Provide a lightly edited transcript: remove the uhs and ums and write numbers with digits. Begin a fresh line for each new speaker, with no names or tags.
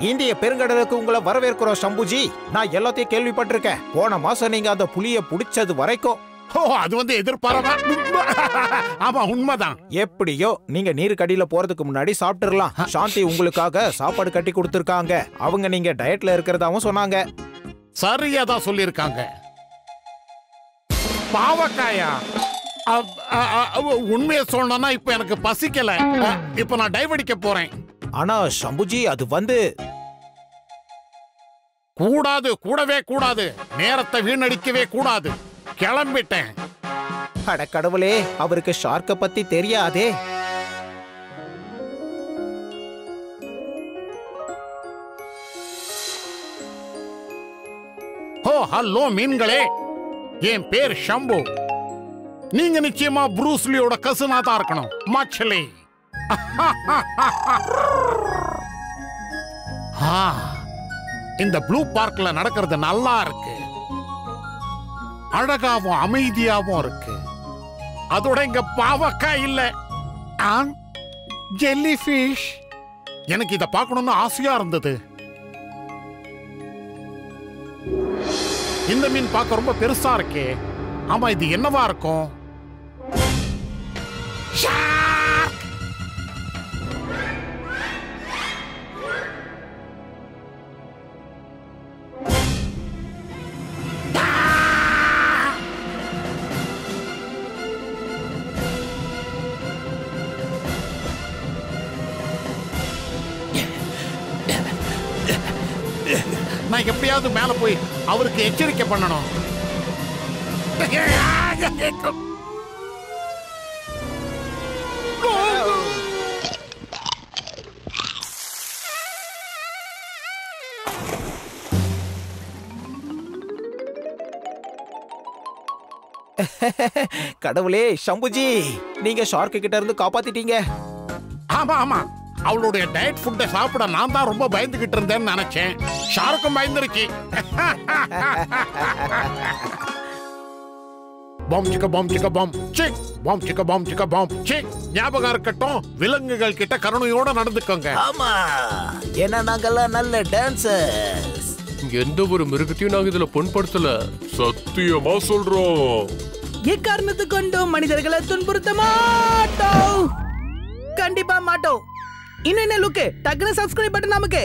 இந்திய பெருங்கடலுக்கு உங்களை வரவேற்கிறோம் சம்புஜி. நான் எல்லாத்தையும் கேள்விப்பட்டிருக்கேன். போன மாசம் நீங்க அந்த புலிய புடிச்சது வரைக்கும்.
அது எதிர்பாராம. ஆமா, உண்மைதான்.
எப்படியோ நீங்க நீருக்கடியில போறதுக்கு முன்னாடி சாப்பிட்டுறலாம். சாந்தி உங்களுக்காக சாப்பாடு கட்டி கொடுத்திருக்காங்க. அவங்க நீங்க டயட்ல இருக்கிறதாவும் சொன்னாங்க.
சரியாதான் சொல்லிருக்காங்க. பாவக்காயா? உண்மையை சொல்லணும்னா இப்ப எனக்கு பசிக்கல. இப்ப நான் டைவடிக்க போறேன்.
ஆனா சம்புஜி அது
கூடாது, கூடவே கூடாது. நேரத்தை வீணடிக்கவே கூடாது. கிளம்பிட்டேன்.
அட கடவுளே, அவருக்கு ஷார்க்க பத்தி தெரியாதே.
ஹலோ மீன்களே, என் பேர் ஷம்பு. நீங்க நிச்சயமா ப்ரூஸ்லியோட கசினா தான் இருக்கணும். மச்சலி. இந்த ப்ளூ பார்க்ல நடக்கிறது நல்லா இருக்கு. அழகாவும் அமைதியாவும் இருக்கு. அதோட இங்க பாவக்காய் இல்ல, ஜெல்லி ஃபிஷ். எனக்கு இத பார்க்கணும்னு ஆசையா இருந்தது. இந்த மீன் பார்க்க ரொம்ப பெருசா இருக்கே. ஆமா, இது என்னவா இருக்கும்? நான் எப்படியாவது மேல போய் அவருக்கு எச்சரிக்கை பண்ணணும்.
கடவுளே, சம்புஜி நீங்க ஷார்க்கு கிட்ட இருந்து காப்பாத்திட்டீங்க.
ஆமா ஆமா, அவளுடைய டயட் ஃபுட்டை சாப்பிட நான் தான் ரொம்ப பயந்துகிட்டு இருந்தேன்னு நினைச்சேன். ஷாருக்கும் பயந்துருச்சு. பாம் சிக்க பாம் சிக்க பாம் சிக், பாம் சிக்க பாம் சிக்க பாம் சிக். ஞாபகம் இருக்கட்டும், விலங்குகள் கிட்ட கருணையோட நடந்துக்கோங்க.
ஆமா, ஏன்னா நாங்கெல்லாம் நல்ல டான்சர்ஸ்.
எந்த ஒரு மிருகத்தையும் நாங்க இதுல பொன்படுத்தல. சத்தியமா சொல்றோம்.
எக்காரணத்து கொண்டும் மனிதர்களை துன்புறுத்த மாட்டோம். கண்டிப்பா மாட்டோம். இன்னும் என்ன லுக்கு, டக்குனு சப்ஸ்கிரைப் பட்டன் நமக்கு.